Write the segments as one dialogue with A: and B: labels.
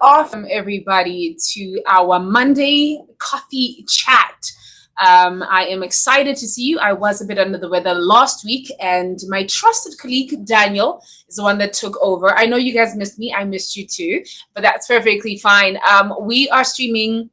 A: Awesome, everybody, to our Monday coffee chat. I am excited to see you. I was a bit under the weather last week, and my trusted colleague Daniel is the one that took over. I know you guys missed me. I missed you too, but that's perfectly fine. We are streaming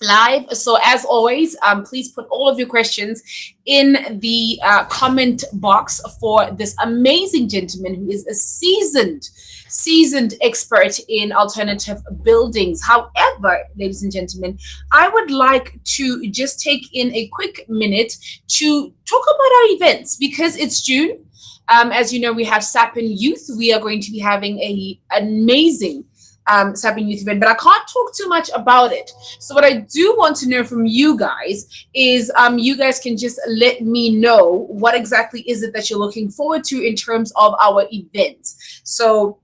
A: live. So as always, please put all of your questions in the comment box for this amazing gentleman who is a seasoned expert in alternative buildings. However, ladies and gentlemen, I would like to just take in a quick minute to talk about our events because it's June. As you know, we have SAPN Youth. We are going to be having an amazing SAPN Youth event, but I can't talk too much about it. So what I do want to know from you guys is you guys can just let me know what exactly is it that you're looking forward to in terms of our events. So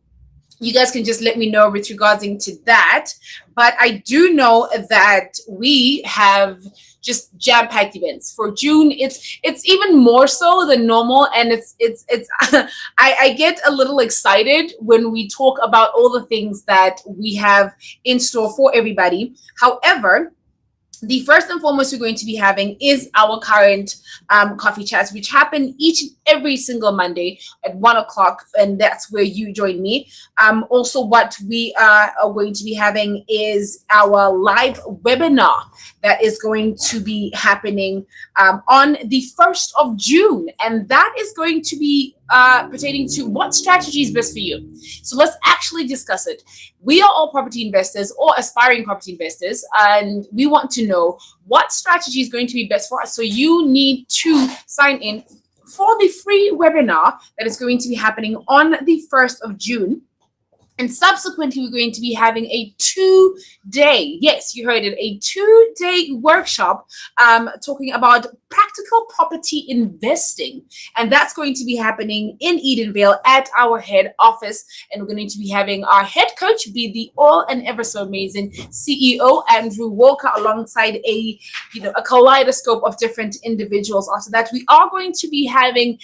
A: you guys can just let me know with regarding to that. But I do know that we have just jam-packed events for June. It's even more so than normal, and it's I get a little excited when we talk about all the things that we have in store for everybody. However, the first and foremost we're going to be having is our current coffee chats, which happen each and every single Monday at 1 o'clock, and that's where you join me. Also, what we are going to be having is our live webinar that is going to be happening on the 1st of June, and that is going to be pertaining to what strategy is best for you. So let's actually discuss it. We are all property investors or aspiring property investors, and we want to know what strategy is going to be best for us. So you need to sign in for the free webinar that is going to be happening on the 1st of June. And subsequently, we're going to be having a 2-day, yes, you heard it, a 2-day workshop talking about practical property investing. And that's going to be happening in Edenvale at our head office. And we're going to be having our head coach be the all and ever so amazing CEO, Andrew Walker, alongside a kaleidoscope of different individuals. After that, we are going to be having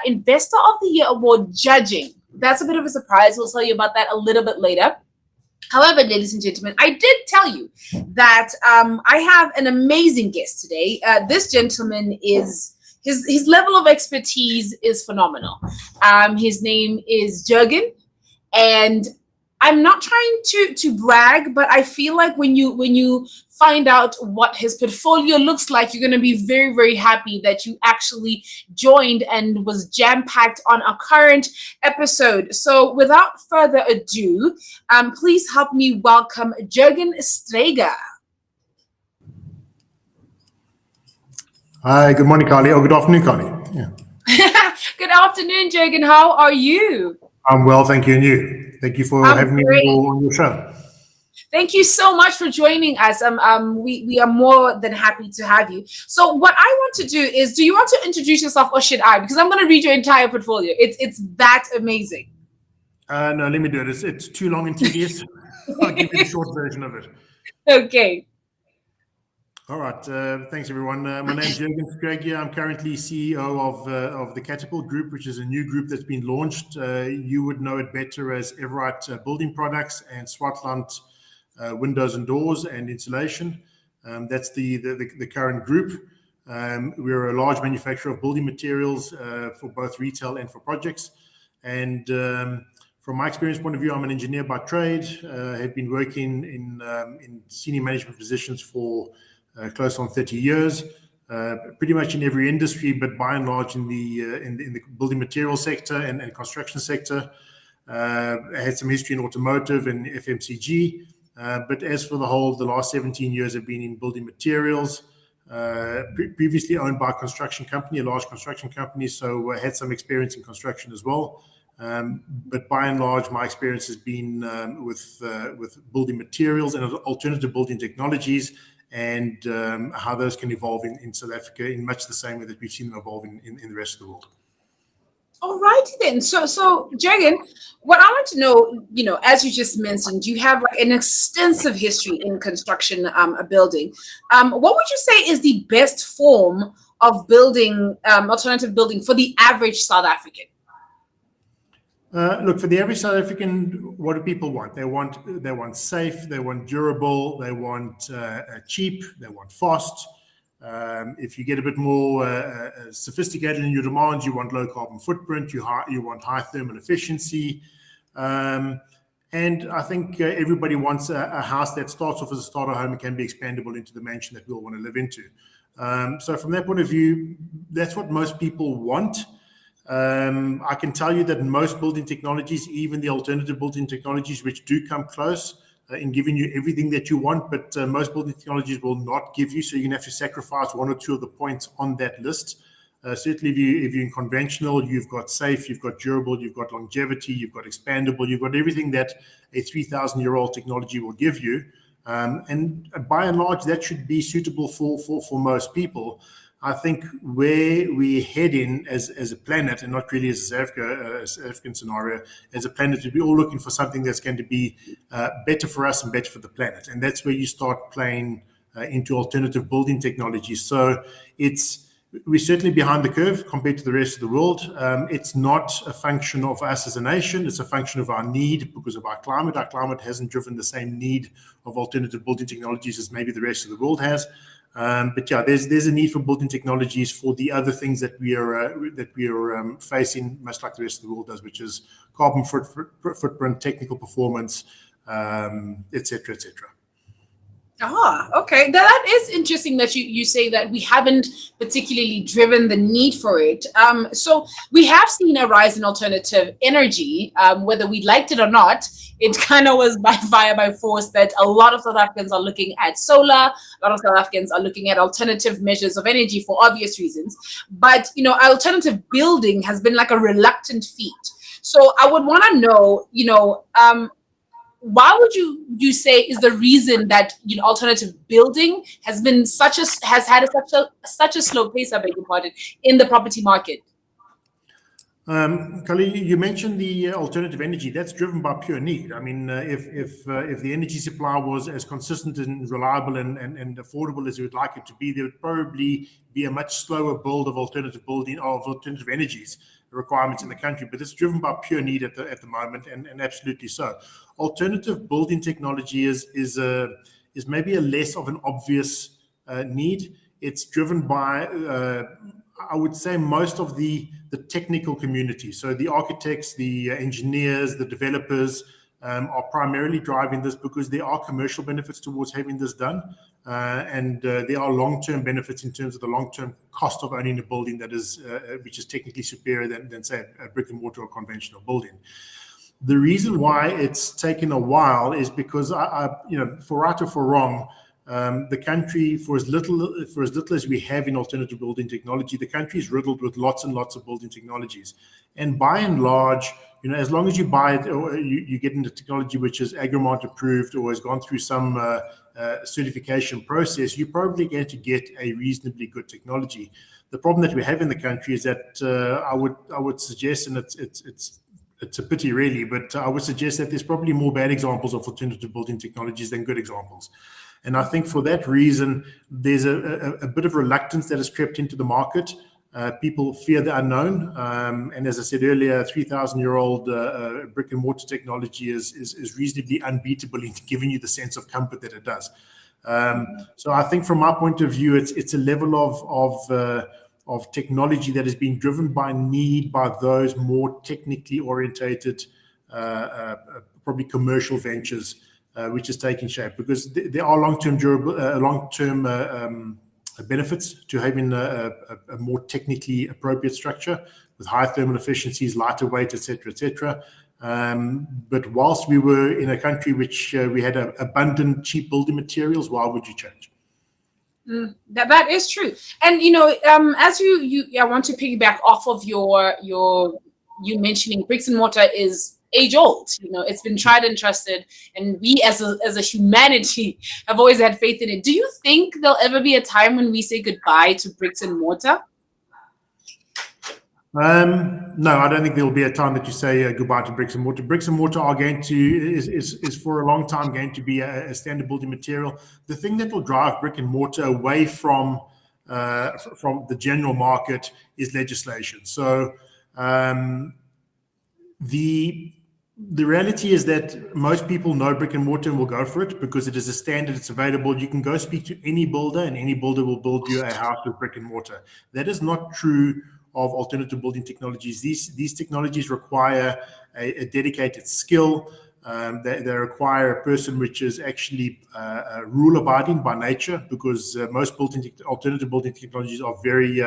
A: Investor of the Year Award judging. That's a bit of a surprise. We'll tell you about that a little bit later. However, ladies and gentlemen, I did tell you that I have an amazing guest today. This gentleman is, his level of expertise is phenomenal. His name is Jurgen, and I'm not trying to brag, but I feel like when you find out what his portfolio looks like, you're going to be very, very happy that you actually joined and was jam-packed on our current episode. So without further ado, please help me welcome Jurgen Stragier.
B: Hi, good morning, Khali. Or good afternoon, Khali. Yeah.
A: Good afternoon, Jurgen. How are you?
B: I'm well, thank you. And you? Thank you for having me on your show.
A: Thank you so much for joining us. We are more than happy to have you. So what I want to do is, do you want to introduce yourself or should I? Because I'm going to read your entire portfolio. It's that amazing.
B: No, let me do it. It's too long and tedious. I'll give you the short version of it.
A: Okay.
B: All right. Thanks, everyone. My name is Jurgen Stragier. I'm currently CEO of the Catapult Group, which is a new group that's been launched. You would know it better as Everite Building Products and Swartland Windows and Doors and Insulation. That's the current group. We're a large manufacturer of building materials for both retail and for projects. And from my experience point of view, I'm an engineer by trade. Have been working in senior management positions for close on 30 years, pretty much in every industry, but by and large in the building material sector and construction sector. I had some history in automotive and FMCG. But as for the last 17 years have been in building materials, previously owned by a construction company, a large construction company. So I had some experience in construction as well. But by and large, my experience has been with building materials and alternative building technologies and how those can evolve in South Africa in much the same way that we've seen them evolve in the rest of the world.
A: All righty then. So Jurgen, what I want to know, as you just mentioned, you have like an extensive history in construction, building. What would you say is the best form of building, alternative building for the average South African?
B: Look, for the average South African, what do people want? They want safe, they want durable, they want cheap, they want fast. If you get a bit more sophisticated in your demands, you want low carbon footprint, you want high thermal efficiency. And I think everybody wants a house that starts off as a starter home and can be expandable into the mansion that we all want to live into. So from that point of view, that's what most people want. I can tell you that most building technologies, even the alternative building technologies, which do come close in giving you everything that you want, but most building technologies will not give you. So you're going to have to sacrifice one or two of the points on that list. Certainly, if you're in conventional, you've got safe, you've got durable, you've got longevity, you've got expandable, you've got everything that a 3,000-year-old technology will give you. And by and large, that should be suitable for most people. I think where we're heading as a planet, and not really as a South African scenario, as a planet, we're all looking for something that's going to be better for us and better for the planet. And that's where you start playing into alternative building technologies. So we're certainly behind the curve compared to the rest of the world. It's not a function of us as a nation. It's a function of our need because of our climate. Our climate hasn't driven the same need of alternative building technologies as maybe the rest of the world has. But yeah, there's a need for building technologies for the other things that we are facing, much like the rest of the world does, which is carbon footprint, technical performance, et cetera, et cetera.
A: Okay. That is interesting that you say that we haven't particularly driven the need for it. So we have seen a rise in alternative energy, whether we liked it or not. It kind of was by fire, by force that a lot of South Africans are looking at solar. A lot of South Africans are looking at alternative measures of energy for obvious reasons. But, alternative building has been like a reluctant feat. So I would want to know, why would you say is the reason that alternative building has been has had such a slow pace, I beg your pardon, in the property market?
B: Khali, you mentioned the alternative energy. That's driven by pure need. I mean, if the energy supply was as consistent and reliable and affordable as you would like it to be, there would probably be a much slower build of alternative energies requirements in the country. But it's driven by pure need at the moment, and absolutely so. Alternative building technology is maybe a less of an obvious need. It's driven by I would say most of the technical community. So the architects, the engineers, the developers are primarily driving this because there are commercial benefits towards having this done. And there are long-term benefits in terms of the long-term cost of owning a building that is, which is technically superior than say a brick and mortar or conventional building. The reason why it's taken a while is because for right or for wrong, the country, for as little as we have in alternative building technology, the country is riddled with lots and lots of building technologies. And by and large, as long as you buy it or you get into technology which is Agreement approved or has gone through some certification process, you're probably going to get a reasonably good technology. The problem that we have in the country is that I would suggest, and it's a pity really, but I would suggest that there's probably more bad examples of alternative building technologies than good examples. And I think for that reason, there's a bit of reluctance that has crept into the market. People fear the unknown. And as I said earlier, 3,000-year-old brick and mortar technology is reasonably unbeatable in giving you the sense of comfort that it does. So I think from my point of view, it's a level of technology that is being driven by need by those more technically orientated, probably commercial ventures, which is taking shape, because there are long-term benefits to having a more technically appropriate structure with high thermal efficiencies, lighter weight, etc. But whilst we were in a country which we had abundant cheap building materials, why would you change?
A: That is true. And as I want to piggyback off of you mentioning bricks and mortar is age old. It's been tried and trusted, and we as a humanity have always had faith in it. Do you think there'll ever be a time when we say goodbye to bricks and mortar?
B: No, I don't think there will be a time that you say goodbye to bricks and mortar. Bricks and mortar are going to is for a long time going to be a standard building material. The thing that will drive brick and mortar away from the general market is legislation. So The reality is that most people know brick and mortar and will go for it because it is a standard, it's available. You can go speak to any builder and any builder will build you a house with brick and mortar. That is not true of alternative building technologies. These technologies require a dedicated skill. They require a person which is actually rule abiding by nature, because most alternative building technologies are very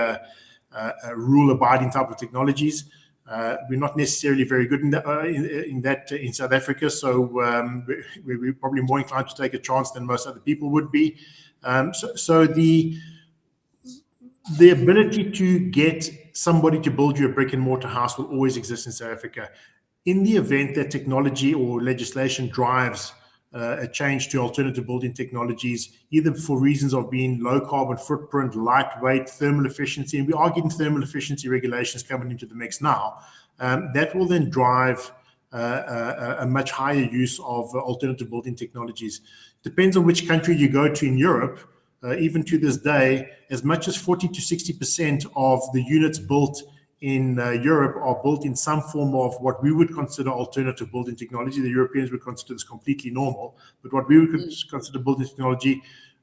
B: rule abiding type of technologies. We're not necessarily very good in that in South Africa, so we're probably more inclined to take a chance than most other people would be. So the ability to get somebody to build you a brick and mortar house will always exist in South Africa. In the event that technology or legislation drives a change to alternative building technologies, either for reasons of being low carbon footprint, lightweight, thermal efficiency, and we are getting thermal efficiency regulations coming into the mix now, that will then drive a much higher use of alternative building technologies. Depends on which country you go to in Europe. Even to this day, as much as 40 to 60% of the units built in Europe are built in some form of what we would consider alternative building technology. The Europeans would consider this completely normal, but what we would consider building technology,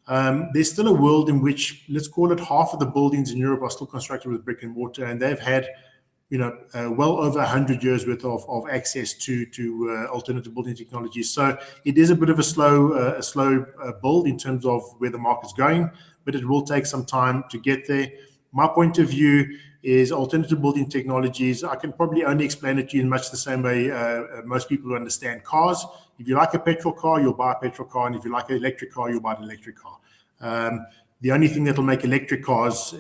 B: there's still a world in which, let's call it, half of the buildings in Europe are still constructed with brick and mortar, and they've had, well over 100 years worth of access to alternative building technologies. So it is a bit of a slow build in terms of where the market's going, but it will take some time to get there. My point of view is alternative building technologies, I can probably only explain it to you in much the same way most people understand cars. If you like a petrol car, you'll buy a petrol car, and if you like an electric car, you'll buy an electric car. The only thing that will make electric cars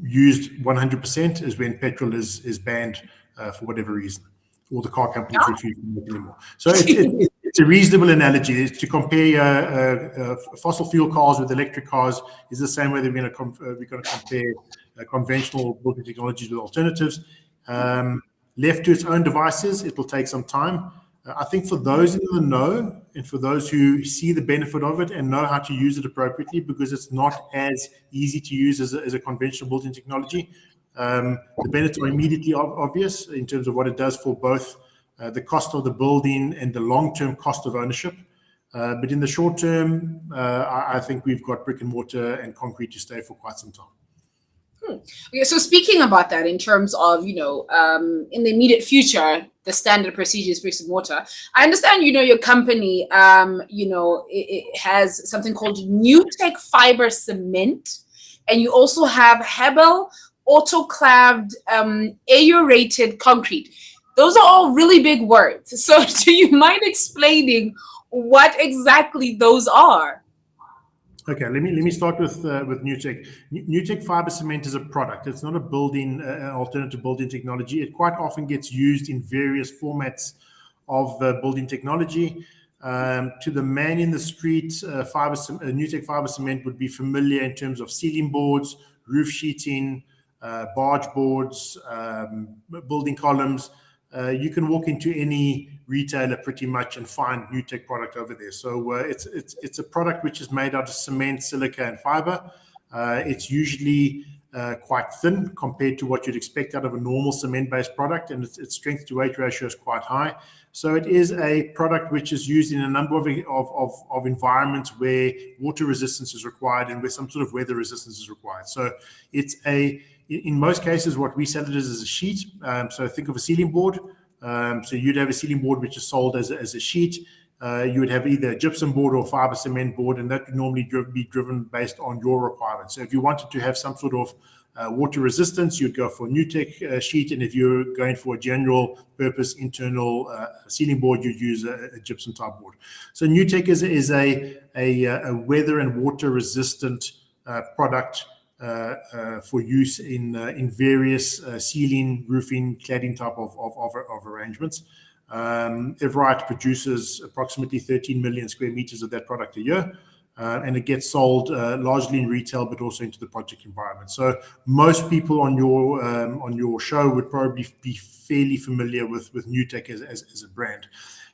B: used 100% is when petrol is banned for whatever reason, or the car companies refuse to make it anymore. So it's a reasonable analogy. To compare fossil fuel cars with electric cars is the same way that we're going to compare conventional building technologies with alternatives. Left to its own devices, it will take some time. I think for those in the know and for those who see the benefit of it and know how to use it appropriately, because it's not as easy to use as a conventional building technology, the benefits are immediately obvious in terms of what it does for both the cost of the building and the long-term cost of ownership. But in the short term, I think we've got brick and mortar and concrete to stay for quite some time.
A: Okay, so speaking about that in terms of, in the immediate future, the standard procedure is bricks and mortar. I understand, your company, it has something called Newtech fiber cement, and you also have Hebel autoclaved aerated concrete. Those are all really big words. So do you mind explaining what exactly those are?
B: Okay, let me start with Newtech. Newtech fiber cement is a product. It's not a building alternative building technology. It quite often gets used in various formats of building technology. To the man in the street, Newtech fiber cement would be familiar in terms of ceiling boards, roof sheeting, barge boards, building columns. You can walk into any retailer pretty much and find Newtech product over there. So it's a product which is made out of cement, silica, and fiber. It's usually quite thin compared to what you'd expect out of a normal cement-based product, and its strength to weight ratio is quite high. So it is a product which is used in a number of environments where water resistance is required and where some sort of weather resistance is required. So it's in most cases, what we sell it as a sheet. So think of a ceiling board. So you'd have a ceiling board which is sold as a sheet. You would have either a gypsum board or fiber cement board, and that would normally be driven based on your requirements. So if you wanted to have some sort of water resistance, you'd go for a Newtech sheet, and if you're going for a general purpose internal ceiling board, you'd use a gypsum type board. So Newtech is a weather and water resistant product for use in various ceiling, roofing, cladding type of arrangements. Everite produces approximately 13 million square meters of that product a year, and it gets sold largely in retail, but also into the project environment. So most people on your show would probably be fairly familiar with Newtech as a brand.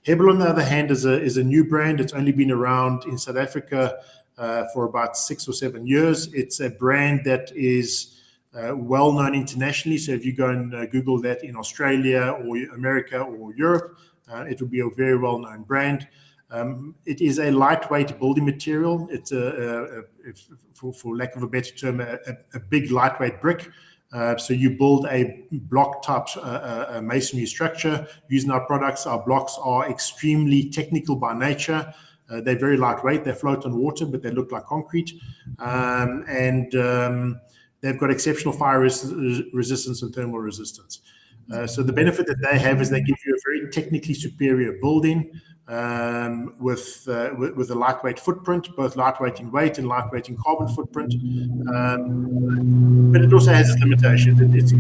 B: Hebel, on the other hand, is a new brand. It's only been around in South Africa for about 6 or 7 years. It's a brand that is well known internationally. So if you go and Google that in Australia or America or Europe, it will be a very well known brand. It is a lightweight building material. It's for lack of a better term, a big lightweight brick. So you build a block-type masonry structure using our products. Our blocks are extremely technical by nature. They're very lightweight. They float on water, but they look like concrete. They've got exceptional fire resistance and thermal resistance. So the benefit that they have is they give you a very technically superior building with a lightweight footprint, both lightweight in weight and lightweight in carbon footprint. But it also has its limitations. It's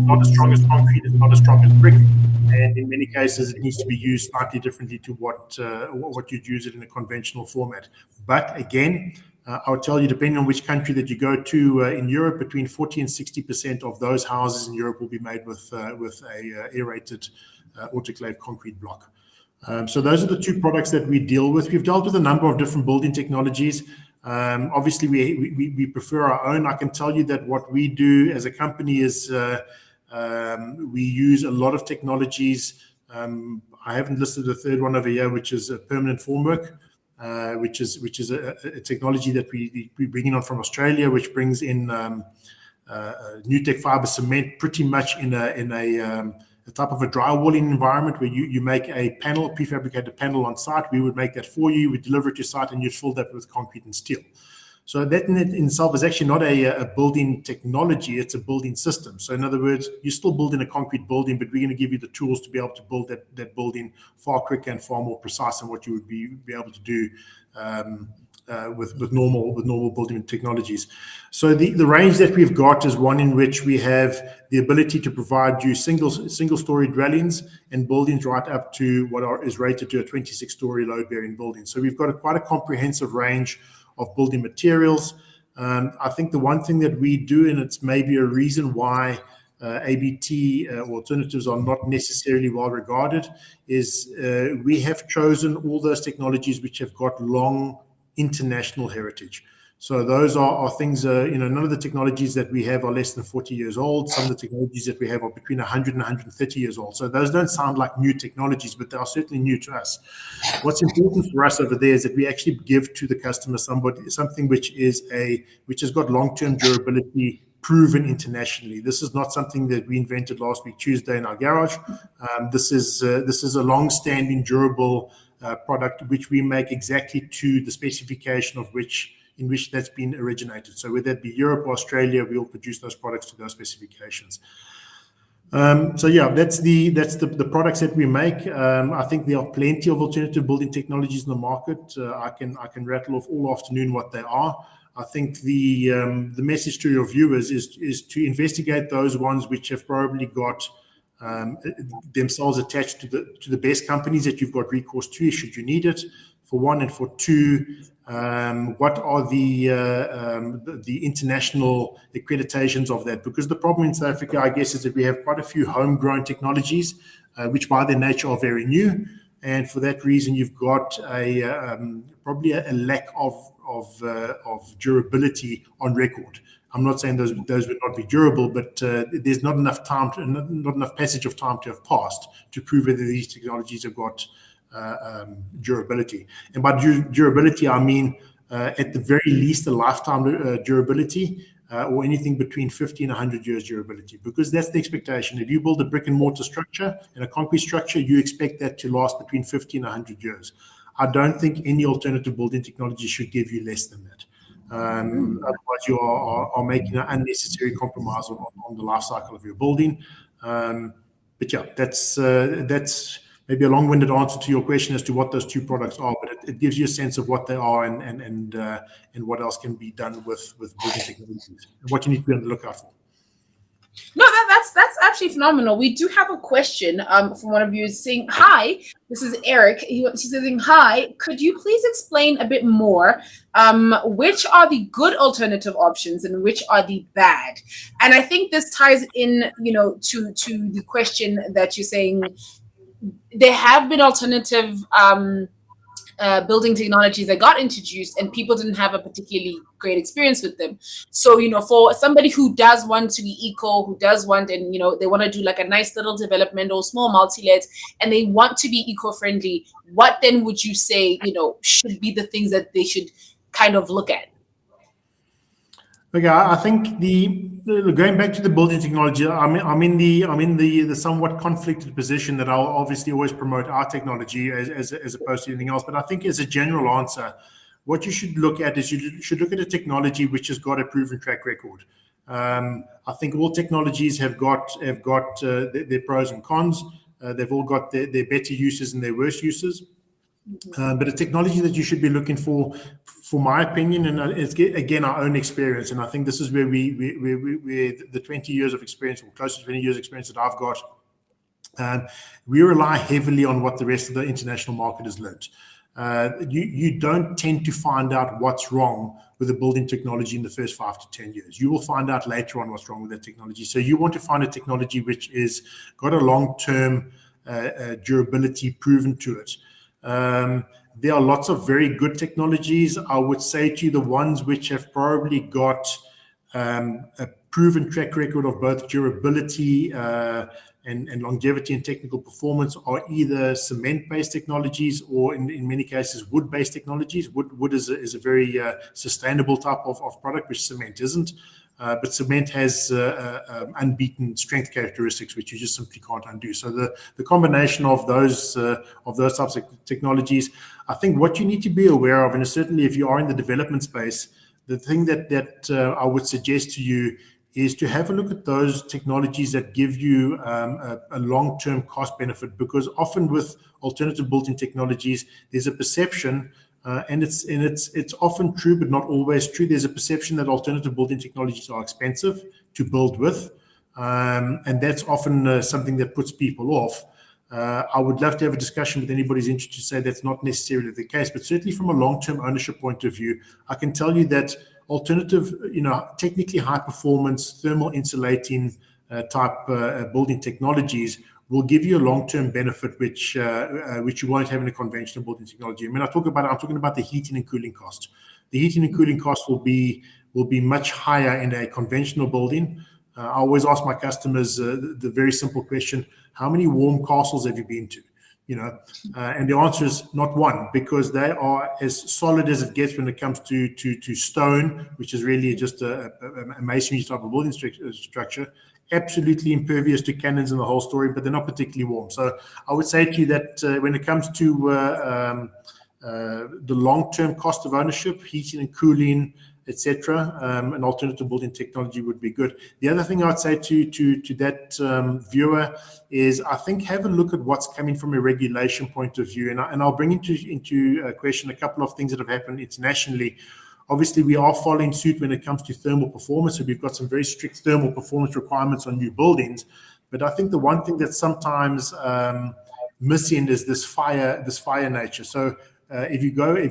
B: not as strong as concrete. It's not as strong as brick, and in many cases, it needs to be used slightly differently to what you'd use it in a conventional format. But again, I'll tell you, depending on which country that you go to in Europe, between 40 and 60% of those houses in Europe will be made with a aerated autoclave concrete block. So those are the two products that we deal with. We've dealt with a number of different building technologies. Obviously, we prefer our own. I can tell you that what we do as a company is we use a lot of technologies. I haven't listed the third one over here, which is a permanent formwork. Which is a technology that we bring in from Australia, which brings in Newtech fiber cement pretty much in a type of a drywalling environment where you make a panel, prefabricated panel on site. We would make that for you. We deliver it to site, and you'd fill that with concrete and steel. So that in itself is actually not a building technology, it's a building system. So in other words, you're still building a concrete building, but we're going to give you the tools to be able to build that building far quicker and far more precise than what you would be able to do with normal building technologies. So the range that we've got is one in which we have the ability to provide you single-story dwellings and buildings right up to what is rated to a 26-story load-bearing building. So we've got quite a comprehensive range of building materials. I think the one thing that we do, and it's maybe a reason why ABT alternatives are not necessarily well regarded, is we have chosen all those technologies which have got long international heritage. So those are things, none of the technologies that we have are less than 40 years old. Some of the technologies that we have are between 100 and 130 years old. So those don't sound like new technologies, but they are certainly new to us. What's important for us over there is that we actually give to the customer something which has got long-term durability proven internationally. This is not something that we invented last week Tuesday in our garage. This is a long-standing, durable product which we make exactly to the specification in which that's been originated. So whether that be Europe or Australia, we'll produce those products to those specifications. So yeah, that's the products that we make. I think there are plenty of alternative building technologies in the market. I can rattle off all afternoon what they are. I think the message to your viewers is to investigate those ones which have probably got themselves attached to the best companies that you've got recourse to should you need it, for one, and for two, what are the international accreditations of that? Because the problem in South Africa, I guess, is that we have quite a few homegrown technologies, which by their nature are very new, and for that reason, you've got probably a lack of durability on record. I'm not saying those would not be durable, but there's not enough passage of time to have passed to prove whether these technologies have got durability. And by durability, I mean at the very least a lifetime durability, or anything between 50 and 100 years durability, because that's the expectation. If you build a brick and mortar structure and a concrete structure, you expect that to last between 50 and 100 years. I don't think any alternative building technology should give you less than that. Otherwise, you are making an unnecessary compromise on the life cycle of your building. But yeah, that's maybe a long-winded answer to your question as to what those two products are, but it gives you a sense of what they are and what else can be done with building technologies and what you need to be on the lookout for.
A: No, that's actually phenomenal. We do have a question from one of you saying, "Hi, this is Eric." She's saying, "Hi, could you please explain a bit more which are the good alternative options and which are the bad?" And I think this ties in, to the question that you're saying. There have been alternative building technologies that got introduced, and people didn't have a particularly great experience with them. So, for somebody who does want to be eco, who does want, and they want to do like a nice little development or small multi-let, and they want to be eco-friendly, what then would you say, should be the things that they should kind of look at?
B: Okay, I think going back to the building technology, I'm in the somewhat conflicted position that I'll obviously always promote our technology as opposed to anything else. But I think as a general answer, what you should look at is you should look at a technology which has got a proven track record. I think all technologies have got their pros and cons. They've all got their better uses and their worse uses. But a technology that you should be looking for my opinion, and it's again our own experience, and I think this is where we the 20 years of experience, or close to 20 years experience that I've got, we rely heavily on what the rest of the international market has learned. You don't tend to find out what's wrong with the building technology in the first 5 to 10 years. You will find out later on what's wrong with that technology. So you want to find a technology which is got a long-term durability proven to it. There are lots of very good technologies. I would say to you, the ones which have probably got a proven track record of both durability and longevity and technical performance are either cement-based technologies or in many cases wood-based technologies. Wood is a very sustainable type of product, which cement isn't. But cement has unbeaten strength characteristics, which you just simply can't undo. So the combination of those types of technologies, I think what you need to be aware of, and certainly if you are in the development space, the thing that I would suggest to you is to have a look at those technologies that give you a long-term cost benefit, because often with alternative built-in technologies, there's a perception. And it's often true, but not always true. There's a perception that alternative building technologies are expensive to build with, and that's often something that puts people off. I would love to have a discussion with anybody who's interested to say that's not necessarily the case, but certainly from a long-term ownership point of view, I can tell you that alternative, technically high-performance thermal insulating type building technologies will give you a long-term benefit, which you won't have in a conventional building technology. I mean, I'm talking about the heating and cooling cost. The heating and cooling cost will be much higher in a conventional building. I always ask my customers the very simple question: how many warm castles have you been to? And the answer is not one, because they are as solid as it gets when it comes to stone, which is really just a masonry type of building structure. Absolutely impervious to cannons and the whole story, but they're not particularly warm. So I would say to you that when it comes to the long-term cost of ownership, heating and cooling, etc., an alternative building technology would be good. The other thing I would say to that viewer is, I think, have a look at what's coming from a regulation point of view, and I'll bring into question a couple of things that have happened internationally. Obviously, we are following suit when it comes to thermal performance, so we've got some very strict thermal performance requirements on new buildings. But I think the one thing that's sometimes missing is this fire nature. So if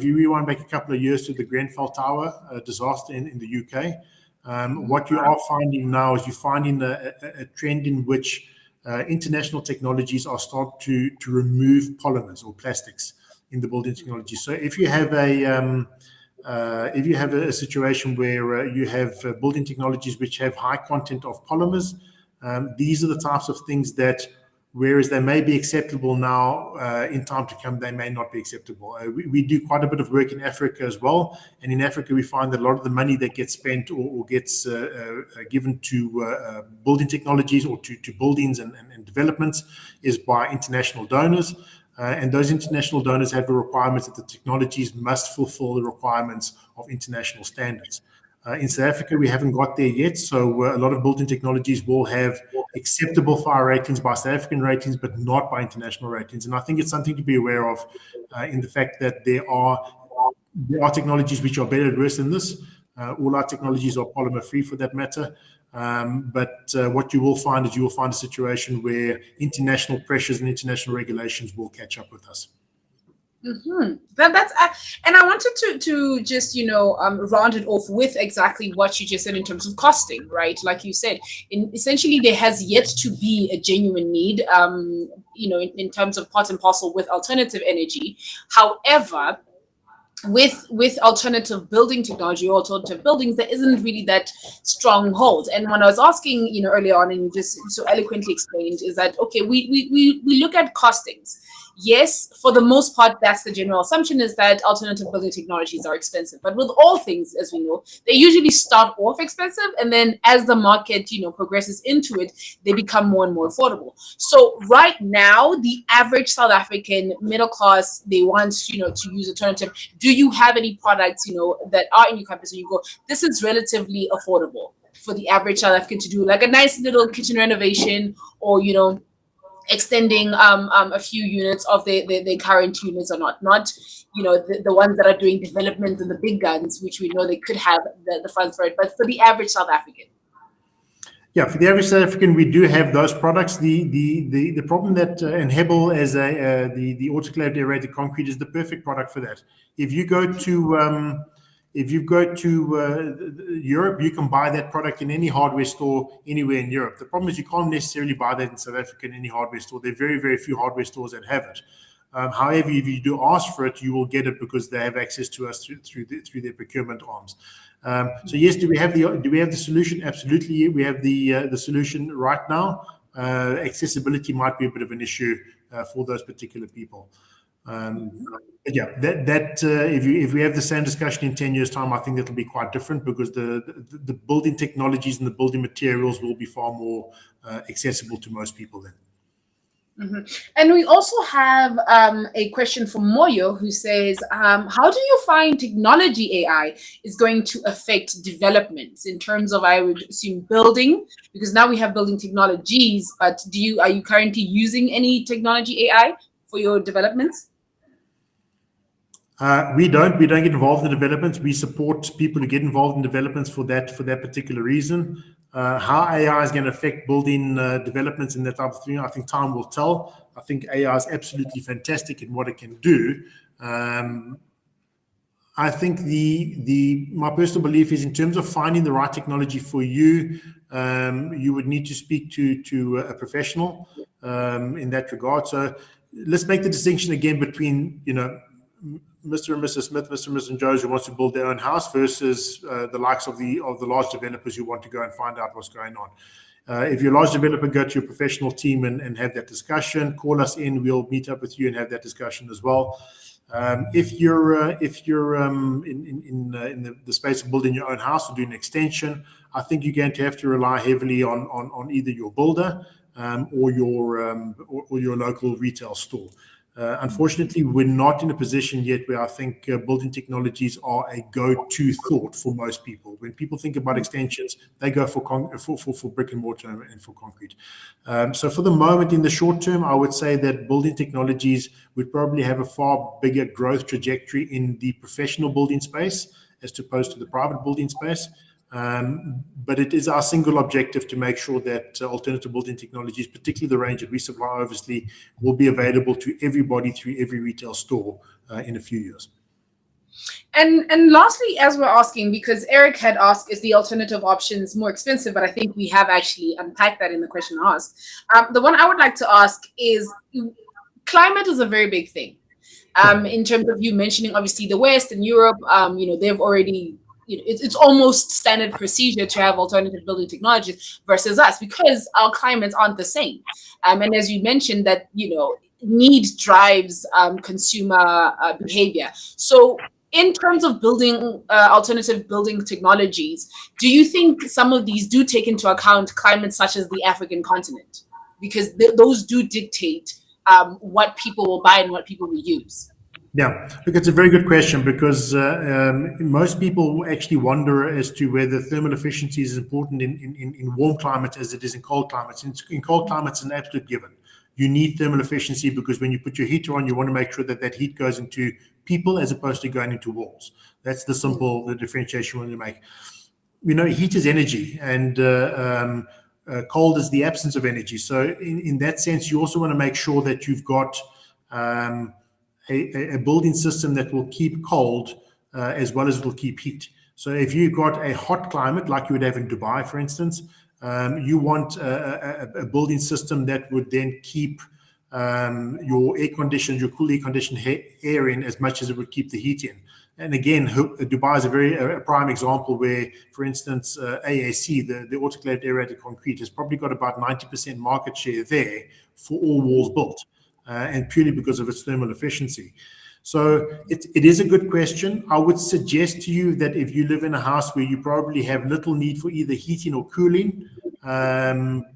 B: you rewind back a couple of years to the Grenfell Tower disaster in the UK, what you are finding now is you're finding a trend in which international technologies are starting to remove polymers or plastics in the building technology. So if you have a situation where you have building technologies which have high content of polymers, these are the types of things that, whereas they may be acceptable now, in time to come, they may not be acceptable. We do quite a bit of work in Africa as well. And in Africa, we find that a lot of the money that gets spent or gets given to building technologies or to buildings and developments is by international donors. And those international donors have the requirements that the technologies must fulfill the requirements of international standards. In South Africa, we haven't got there yet, so a lot of built-in technologies will have acceptable fire ratings by South African ratings, but not by international ratings. And I think it's something to be aware of in the fact that there are technologies which are better at worse than this. All our technologies are polymer-free for that matter. But what you will find is a situation where international pressures and international regulations will catch up with us.
A: That's and I wanted to just round it off with exactly what you just said in terms of costing, right? Like you said, essentially there has yet to be a genuine need, in terms of part and parcel with alternative energy. However, with alternative building technology or alternative buildings, there isn't really that strong hold. And when I was asking, earlier on, and you just so eloquently explained, is that okay, we look at costings. Yes, for the most part, that's the general assumption, is that alternative building technologies are expensive. But with all things, as we know, they usually start off expensive, and then as the market, progresses into it, they become more and more affordable. So right now, the average South African middle class, they want, to use alternative. Do you have any products, that are in your campus and you go, this is relatively affordable for the average South African to do, like a nice little kitchen renovation, or extending a few units of their current units, or not the ones that are doing developments and the big guns, which we know they could have the funds for it, but for the average South African?
B: Yeah, for the average South African, we do have those products. The problem that and Hebel as the autoclaved aerated concrete is the perfect product for that. If you go to Europe, you can buy that product in any hardware store anywhere in Europe. The problem is you can't necessarily buy that in South Africa in any hardware store. There are very, very few hardware stores that have it. However, if you do ask for it, you will get it because they have access to us through their procurement arms. So yes, do we have the solution? Absolutely, we have the solution right now. Accessibility might be a bit of an issue for those particular people. Yeah, if we have the same discussion in 10 years' time, I think that'll be quite different, because the building technologies and the building materials will be far more accessible to most people then.
A: And we also have a question from Moyo, who says, how do you find technology AI is going to affect developments in terms of, I would assume, building, because now we have building technologies, but are you currently using any technology AI for your developments?
B: We don't get involved in developments. We support people who get involved in developments for that particular reason. How AI is going to affect building developments and that type of thing, I think time will tell. I think AI is absolutely fantastic in what it can do. I think my personal belief is, in terms of finding the right technology for you, you would need to speak to a professional in that regard. So let's make the distinction again between Mr. and Mrs. Smith, Mr. and Mrs. Jones who wants to build their own house, versus the likes of the large developers who want to go and find out what's going on. If you're a large developer, go to your professional team and have that discussion. Call us in. We'll meet up with you and have that discussion as well. If you're in the space of building your own house or doing an extension, I think you're going to have to rely heavily on either your builder or your local retail store. Unfortunately, we're not in a position yet where I think building technologies are a go-to thought for most people. When people think about extensions, they go for brick and mortar and for concrete. So for the moment, in the short term, I would say that building technologies would probably have a far bigger growth trajectory in the professional building space as opposed to the private building space. But it is our single objective to make sure that alternative building technologies, particularly the range that we supply, obviously, will be available to everybody through every retail store in a few years.
A: And lastly, as we're asking, because Eric had asked, is the alternative options more expensive? But I think we have actually unpacked that in the question asked. The one I would like to ask is, climate is a very big thing. In terms of you mentioning, obviously, the West and Europe, they've already, it's almost standard procedure to have alternative building technologies versus us, because our climates aren't the same. And as you mentioned, that need drives consumer behavior. So in terms of building alternative building technologies, do you think some of these do take into account climates such as the African continent? Because those do dictate what people will buy and what people will use.
B: Yeah, look, it's a very good question, because most people actually wonder as to whether thermal efficiency is important in warm climates as it is in cold climates. In cold climates, it's an absolute given. You need thermal efficiency because when you put your heater on, you want to make sure that heat goes into people as opposed to going into walls. That's the differentiation you want to make. Heat is energy, and cold is the absence of energy. So in that sense, you also want to make sure that you've got a building system that will keep cold as well as it will keep heat. So if you've got a hot climate like you would have in Dubai, for instance, you want a building system that would then keep your air conditioned, your cool air conditioned air in as much as it would keep the heat in. And again, Dubai is a prime example where, for instance, AAC, the autoclaved aerated concrete, has probably got about 90% market share there for all walls built, and purely because of its thermal efficiency. So it is a good question. I would suggest to you that if you live in a house where you probably have little need for either heating or cooling,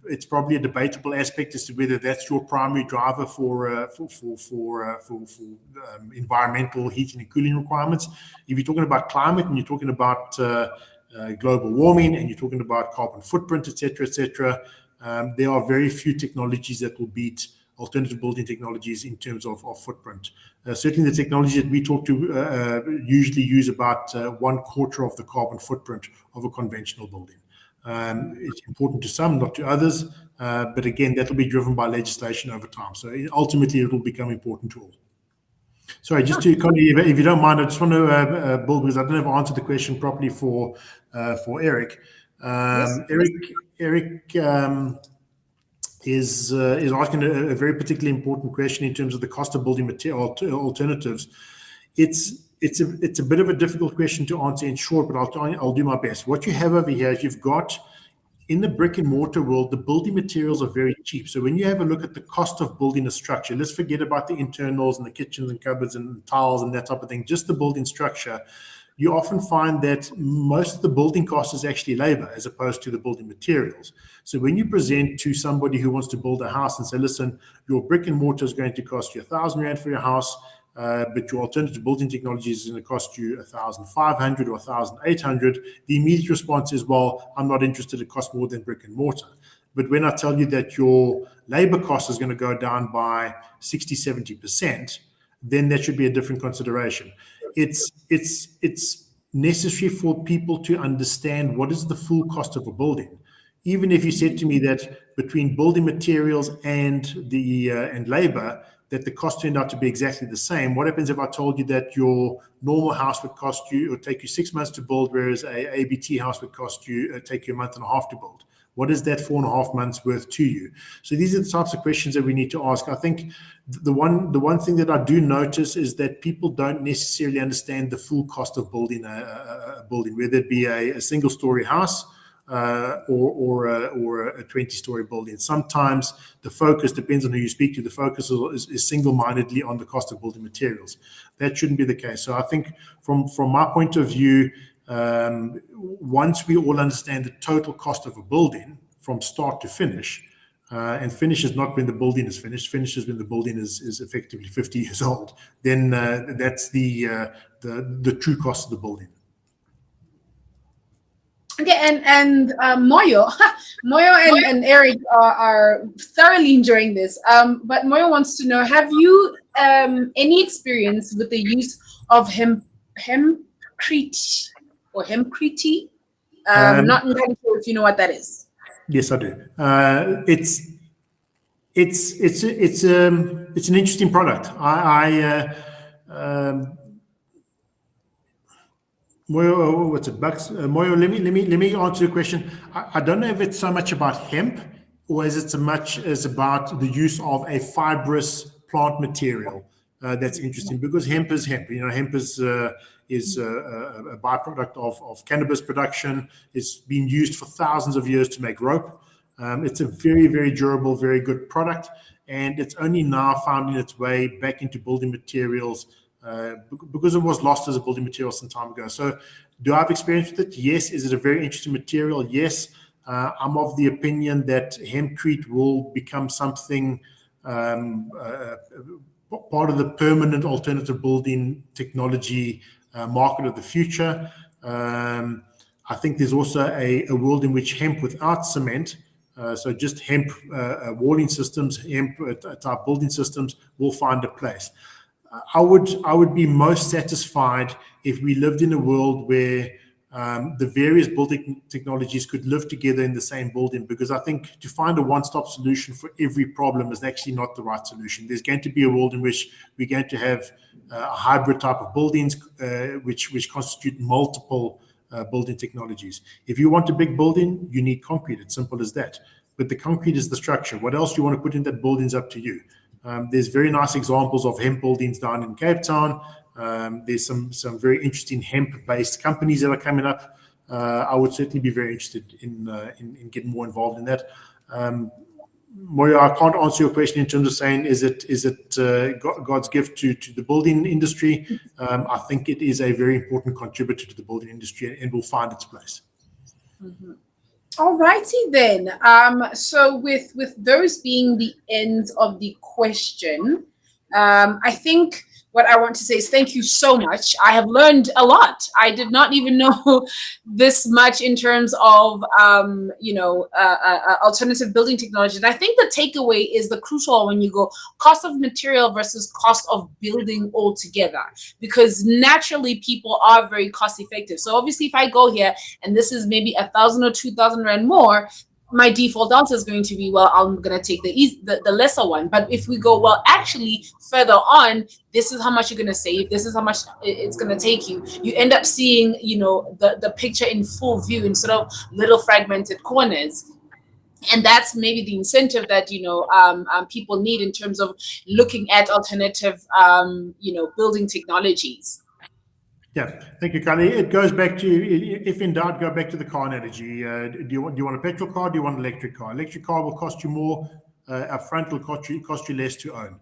B: it's probably a debatable aspect as to whether that's your primary driver for environmental heating and cooling requirements. If you're talking about climate and you're talking about global warming and you're talking about carbon footprint, etc., there are very few technologies that will beat alternative building technologies in terms of footprint. Certainly the technology that we talk to usually use about 1/4 of the carbon footprint of a conventional building. It's important to some, not to others, but again, that will be driven by legislation over time. So ultimately, it will become important to all. Sorry, just to, Khali, if you don't mind, I just want to build, because I don't have answered the question properly for Eric.
A: Yes.
B: Eric is asking a very particularly important question in terms of the cost of building material alternatives. It's a bit of a difficult question to answer in short, but I'll do my best. What you have over here is you've got, in the brick and mortar world, the building materials are very cheap. So when you have a look at the cost of building a structure, let's forget about the internals and the kitchens and cupboards and tiles and that type of thing, just the building structure, you often find that most of the building cost is actually labor as opposed to the building materials. So when you present to somebody who wants to build a house and say, listen, your brick and mortar is going to cost you 1,000 Rand for your house, but your alternative building technology is going to cost you 1,500 or 1,800, the immediate response is, well, I'm not interested, it costs more than brick and mortar. But when I tell you that your labor cost is going to go down by 60, 70%, then that should be a different consideration. It's necessary for people to understand what is the full cost of a building. Even if you said to me that between building materials and labor, that the cost turned out to be exactly the same, what happens if I told you that your normal house would cost you, or take you 6 months to build, whereas a ABT house would cost you, take you a month and a half to build? What is that 4.5 months worth to you? So these are the types of questions that we need to ask. I think the one thing that I do notice is that people don't necessarily understand the full cost of building a building, whether it be a single-story house or a 20-story building. Sometimes the focus depends on who you speak to. The focus is single-mindedly on the cost of building materials. That shouldn't be the case. So I think from my point of view, once we all understand the total cost of a building from start to finish, and finish is not when the building is finished, finish is when the building is effectively 50 years old, then that's the true cost of the building.
A: Okay, and Moyo and Eric are thoroughly enjoying this. But Moyo wants to know: have you any experience with the use of hempcrete or hempcrete? Not entirely sure if you know what that is.
B: Yes, I do. It's an interesting product. Moyo, what's it, Bucks? Moyo, let me answer your question. I don't know if it's so much about hemp, or is it so much as about the use of a fibrous plant material that's interesting, because hemp is hemp. You know, hemp is a byproduct of cannabis production. It's been used for thousands of years to make rope. It's a very, very durable, very good product, and it's only now finding its way back into building materials because it was lost as a building material some time ago. So do I have experience with it? Yes. Is it a very interesting material? Yes. I'm of the opinion that hempcrete will become something part of the permanent alternative building technology market of the future. I think there's also a world in which hemp without cement, so just hemp walling systems, hemp type building systems, will find a place. I would be most satisfied if we lived in a world where the various building technologies could live together in the same building, because I think to find a one-stop solution for every problem is actually not the right solution. There's going to be a world in which we're going to have a hybrid type of buildings, which constitute multiple building technologies. If you want a big building, you need concrete. It's simple as that. But the concrete is the structure. What else you want to put in that building is up to you. There's very nice examples of hemp buildings down in Cape Town. There's some very interesting hemp-based companies that are coming up. I would certainly be very interested in getting more involved in that. Moyo, I can't answer your question in terms of saying is it God's gift to the building industry. I think it is a very important contributor to the building industry and will find its place.
A: Mm-hmm. All righty then. So with those being the end of the question, I think what I want to say is thank you so much. I have learned a lot. I did not even know this much in terms of, alternative building technology. And I think the takeaway is the crucial when you go cost of material versus cost of building altogether, because naturally people are very cost effective. So obviously if I go here and this is maybe 1,000 or 2,000 rand more, my default answer is going to be, well, I'm going to take the lesser one. But if we go, well, actually further on, this is how much you're going to save. This is how much it's going to take you. You end up seeing, the picture in full view instead of little fragmented corners. And that's maybe the incentive that, people need in terms of looking at alternative, building technologies.
B: Yeah, thank you, Khali. It goes back to, if in doubt, go back to the car analogy. Do you want a petrol car? Do you want an electric car? Electric car will cost you more upfront, will cost you less to own.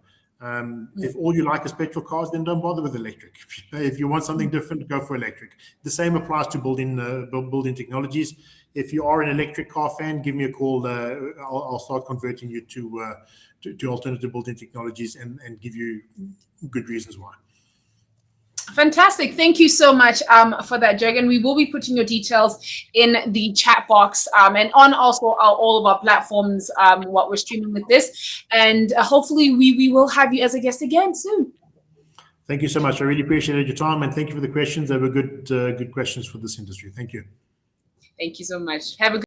B: If all you like is petrol cars, then don't bother with electric. If you want something different, go for electric. The same applies to building technologies. If you are an electric car fan, give me a call. I'll start converting you to alternative building technologies and give you good reasons why.
A: Fantastic. Thank you so much for that, Jurgen. We will be putting your details in the chat box and on also all of our platforms what we're streaming with this. And hopefully we will have you as a guest again soon.
B: Thank you so much. I really appreciated your time, and thank you for the questions. They were good questions for this industry. Thank you.
A: Thank you so much. Have a good